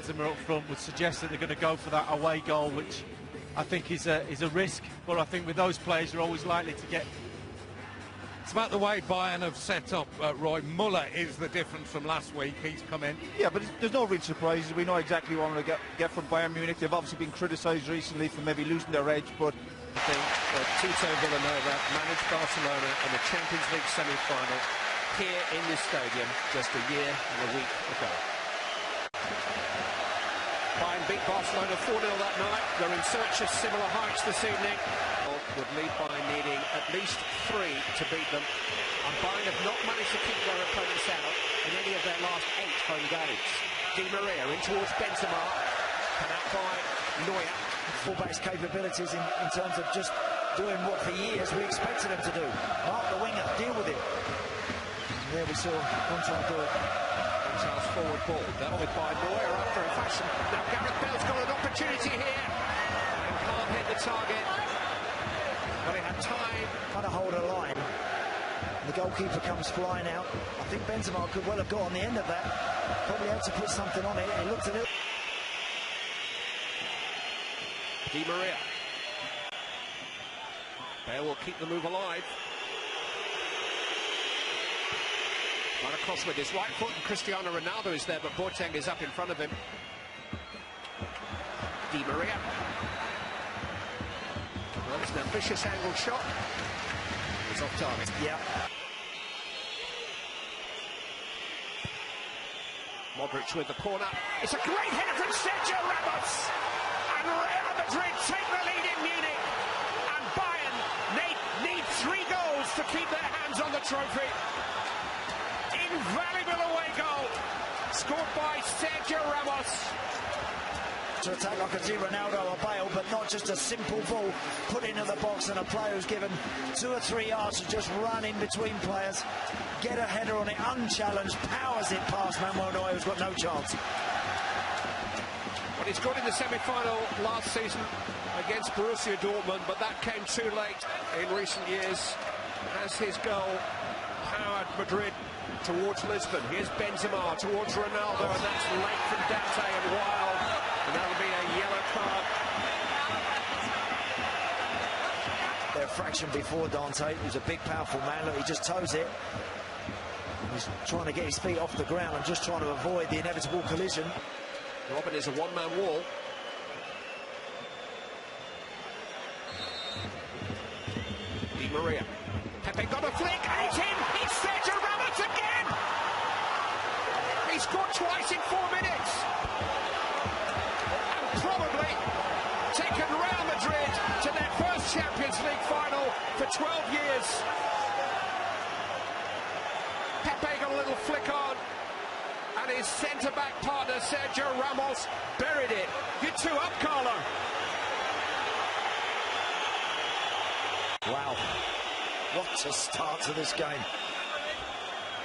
Benzema up front would suggest that they're going to go for that away goal, which I think is a risk. But I think with those players, you're always likely to get. It's about the way Bayern have set up, Roy. Muller is the difference from last week. He's come in. Yeah, but there's no real surprises. We know exactly what we're going to get from Bayern Munich. They've obviously been criticised recently for maybe losing their edge, but I think Tito Villanova managed Barcelona in the Champions League semi-final here in this stadium just a year and a week ago. Bayern beat Barcelona 4-0 that night. They're in search of similar heights this evening. Would lead Bayern needing at least 3 to beat them. And Bayern have not managed to keep their opponents out in any of their last 8 home games. Di Maria in towards Benzema, cut out by Neuer. Fullback's capabilities in terms of just doing what for years we expected him to do. Mark the winger, deal with it. And there we saw Cuatro do it. Charles forward ball dealt with by Neuer after a fashion. Now Gareth Bale's got an opportunity here and can't hit the target. But he had time. Trying to hold a line. The goalkeeper comes flying out. I think Benzema could well have got on the end of that. Probably had to put something on it. It looked a little. Di Maria. Bale will keep the move alive. Right across with his right foot, and Cristiano Ronaldo is there, but Boateng is up in front of him. Di Maria. Well, it's an ambitious angled shot. It's off target. Yeah. Modric with the corner. It's a great header from Sergio Ramos. And Real Madrid take the lead in Munich. And Bayern need 3 goals to keep their hands on the trophy. Invaluable away goal. Scored by Sergio Ramos. To attack like a Di Ronaldo or Bale, but not just a simple ball put into the box and a player who's given 2 or 3 yards to just run in between players, get a header on it unchallenged, powers it past Manuel Neuer, who's got no chance. Well, he scored in the semi-final last season against Borussia Dortmund, but that came too late in recent years as his goal powered Madrid towards Lisbon. Here's Benzema towards Ronaldo, and that's late from Dante and Wild. And that'll be a yellow card. Their fraction before Dante, who's a big, powerful man. Look, he just toes it. He's trying to get his feet off the ground and just trying to avoid the inevitable collision. Robin is a one-man wall. Di Maria. Pepe got a flick, and it's in! It's Sergio Ramos again! He scored twice in 4 minutes! Probably taken Real Madrid to their first Champions League final for 12 years. Pepe got a little flick on, and his centre-back partner Sergio Ramos buried it. You're 2 up, Carlo. Wow, what a start to this game.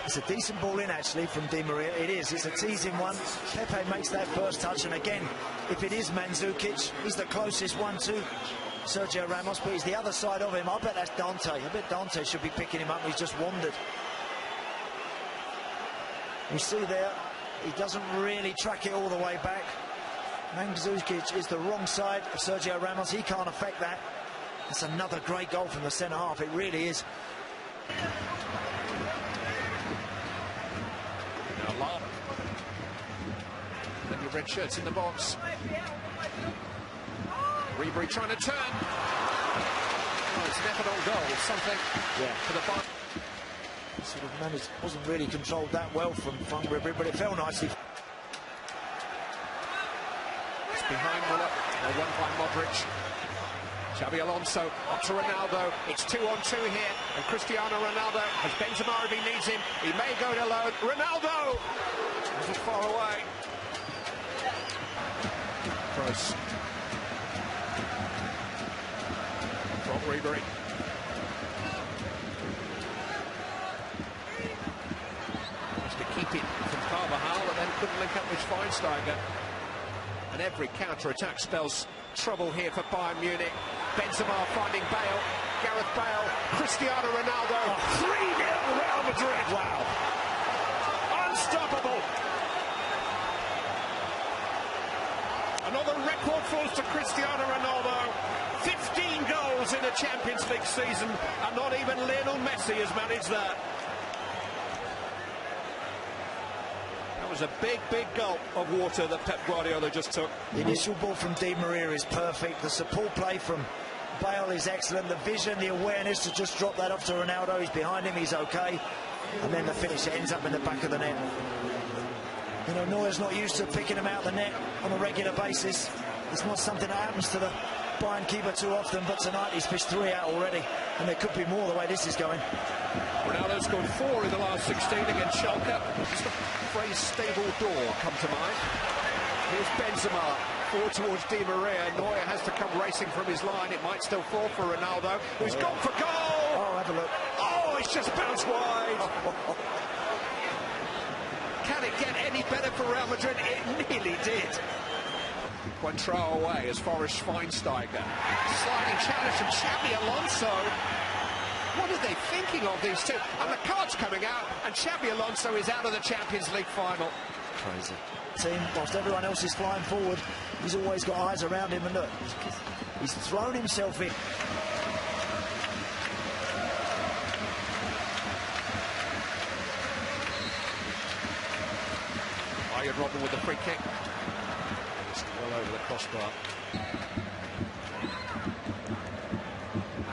It's a decent ball in, actually, from Di Maria. It is. It's a teasing one. Pepe makes that first touch, and again, if it is Mandzukic, he's the closest one to Sergio Ramos, but he's the other side of him. I bet that's Dante. I bet Dante should be picking him up. He's just wandered. You see there, he doesn't really track it all the way back. Mandzukic is the wrong side of Sergio Ramos. He can't affect that. It's another great goal from the centre-half. It really is. Then your red shirts in the box. Ribery trying to turn. Oh, it's an effort on goal. It's something for the bar. Sort of managed, wasn't really controlled that well from Ribery, but it fell nicely. It's behind Muller. They won by Modric. Xabi Alonso up to Ronaldo. It's 2-on-2 here, and Cristiano Ronaldo has Benzema if he needs him. He may go it alone. Ronaldo! This is far away. Close. From Ribery. Managed to keep it from Carvajal, but then couldn't link up with Schweinsteiger. And every counter-attack spells trouble here for Bayern Munich. Benzema finding Bale, Gareth Bale, Cristiano Ronaldo. 3-0 Real Madrid. Wow. Unstoppable. Another record falls to Cristiano Ronaldo. 15 goals in a Champions League season, and not even Lionel Messi has managed that. That was a big, big gulp of water that Pep Guardiola just took. The initial ball from Di Maria is perfect. The support play from Bale is excellent. The vision, the awareness to just drop that off to Ronaldo. He's behind him, he's okay. And then the finish ends up in the back of the net. You know, Neuer's not used to picking him out the net on a regular basis. It's not something that happens to the Bayern keeper too often, but tonight he's fished 3 out already, and there could be more the way this is going. Ronaldo scored 4 in the last 16 against Schalke. Does the phrase stable door come to mind? Here's Benzema, forward towards Di Maria. Neuer has to come racing from his line. It might still fall for Ronaldo, who's gone for goal! Oh, have a look. Oh, it's just bounced wide! Can it get any better for Real Madrid? It nearly did. Cuatro away as far as Schweinsteiger. Sliding challenge from Xabi Alonso. What are they thinking of, these two? And the card's coming out, and Xabi Alonso is out of the Champions League final. Crazy. Team, whilst everyone else is flying forward, he's always got eyes around him, and look, he's thrown himself in. Arjen Robben with the free kick. Just well over the crossbar.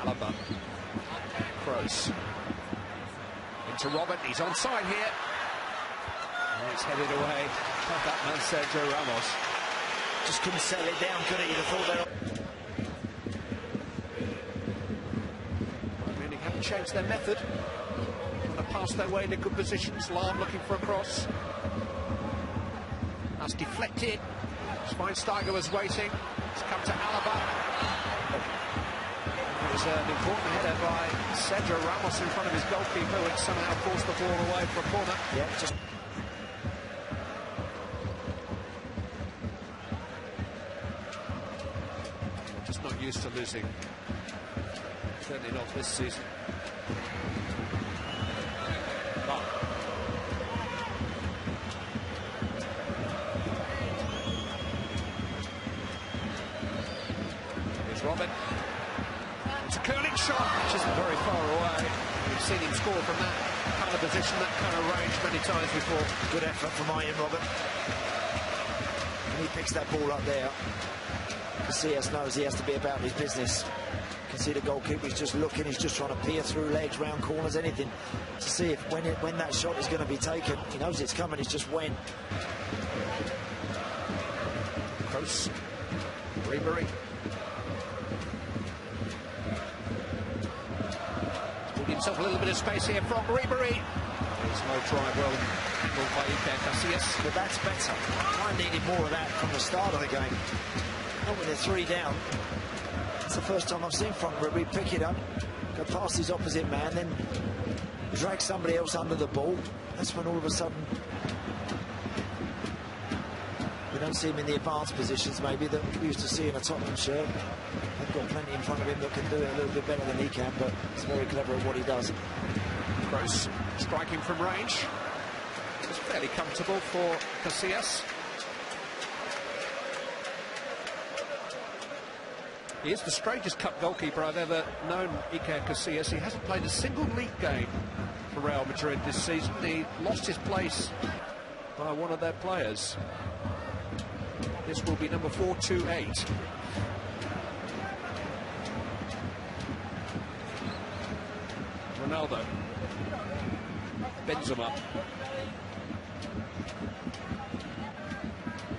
Alaba. Kroos. Into Robben. He's onside here. And it's headed away. That man, Sergio Ramos. Just couldn't settle it down, could it? You'd have thought they're... I mean, they haven't changed their method. Going to pass their way into good positions. Lahm looking for a cross. That's deflected. Schweinsteiger was waiting. It's come to Alaba. It was an important header by Sergio Ramos in front of his goalkeeper, which somehow forced the ball away for a corner. Yeah, just... Just not used to losing. Certainly not this season. Here's Robben. It's a curling shot, which isn't very far away. We've seen him score from that kind of position, that kind of range many times before. Good effort from Arjen Robben. And he picks that ball up there. Casillas knows he has to be about his business. You can see the goalkeeper is just looking, he's just trying to peer through legs, round corners, anything to see if when that shot is going to be taken. He knows it's coming, it's just when. Kroos. Ribery. Put himself a little bit of space here from Ribery. There's no try, well handled by Iker Casillas. But that's better. I needed more of that from the start of the game. Not when they're 3 down. It's the first time I've seen front Ribery pick it up, go past his opposite man, then drag somebody else under the ball. That's when all of a sudden we don't see him in the advanced positions maybe that we used to see in a Tottenham shirt. They've got plenty in front of him that can do it a little bit better than he can, but he's very clever at what he does. Kroos striking from range. It's fairly comfortable for Casillas. He is the strangest cup goalkeeper I've ever known, Iker Casillas. He hasn't played a single league game for Real Madrid this season. He lost his place by one of their players. This will be number 428. Ronaldo. Benzema.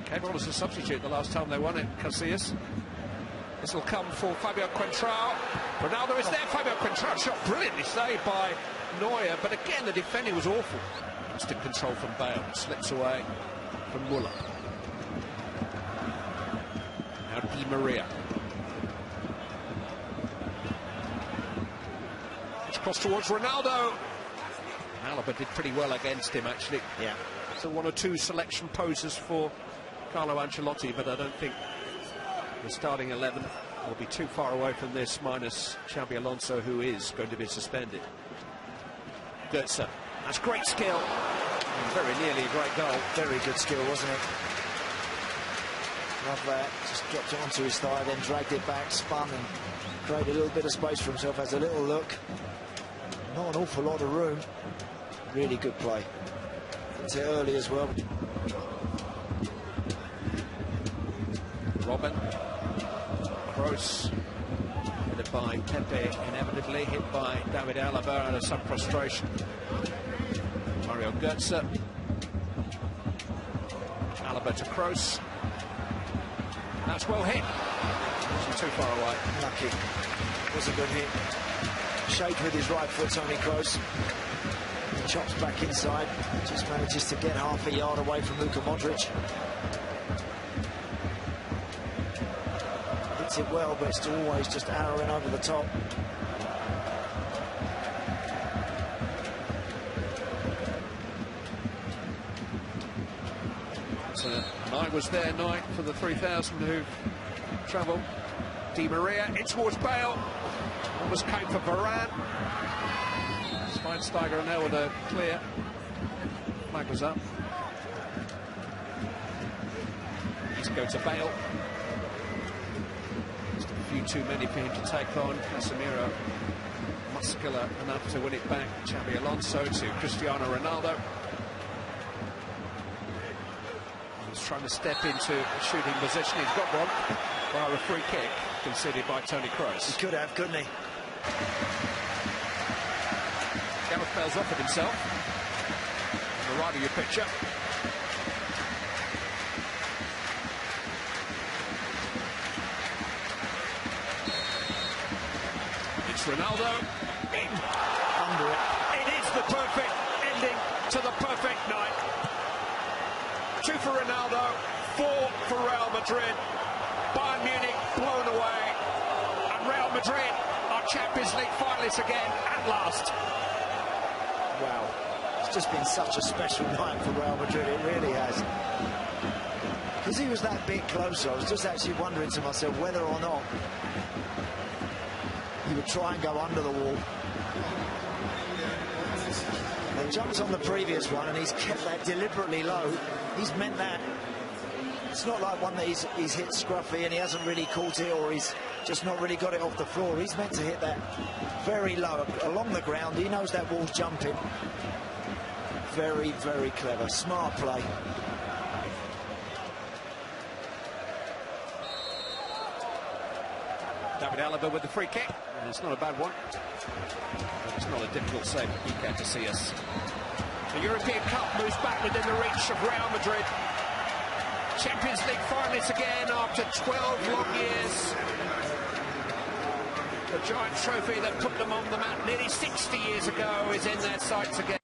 Came on as a substitute the last time they won it, Casillas. This will come for Fabio Cuatro. Ronaldo is there. Fabio Cuatro shot brilliantly saved by Neuer, but again the defending was awful. Instant control from Bale. Slips away from Muller. Now Di Maria. It's crossed towards Ronaldo. Alaba did pretty well against him, actually. Yeah. So 1 or 2 selection poses for Carlo Ancelotti, but I don't think the starting 11 will be too far away from this, minus Xabi Alonso, who is going to be suspended. Götze. That's great skill. And very nearly a great goal. Very good skill, wasn't it? Love that. Just dropped it onto his thigh, then dragged it back, spun and created a little bit of space for himself. Has a little look. Not an awful lot of room. Really good play. It's early as well. Robin. Kroos. Hit by Pepe, inevitably hit by David Alaba under some frustration. Mario Götze. Alaba to Kroos. That's well hit. Wasn't too far away. Lucky. Was a good hit. Shake with his right foot, Toni Kroos. Chops back inside. Just manages to get half a yard away from Luka Modric. Hits it well, but it's always just arrowing over the top. Night was their night for the 3,000 who travelled. Di Maria in towards Bale. Almost came for Varane. Schweinsteiger and Elder clear. Flag was up. He's go to Bale. Just a few too many for him to take on. Casemiro muscular enough to win it back. Xabi Alonso to Cristiano Ronaldo. Trying to step into a shooting position. He's got one via a free kick conceded by Toni Kroos. He could have, couldn't he? Gareth Bale's offered himself. On the right of your picture. It's Ronaldo. In. Under it. It is the perfect ending to the perfect night. 2 for Ronaldo, 4 for Real Madrid. Bayern Munich blown away. And Real Madrid are Champions League finalists again at last. Wow. It's just been such a special night for Real Madrid, it really has. Because he was that bit closer, I was just actually wondering to myself whether or not he would try and go under the wall. They jumped on the previous one and he's kept that deliberately low. He's meant that. It's not like one that he's hit scruffy and he hasn't really caught it, or he's just not really got it off the floor. He's meant to hit that very low along the ground. He knows that ball's jumping. Very, very clever. Smart play. David Alaba with the free kick. And it's not a bad one. But it's not a difficult save for Piqué to see us. The European Cup moves back within the reach of Real Madrid. Champions League finalists again after 12 long years. The giant trophy that put them on the map nearly 60 years ago is in their sights again.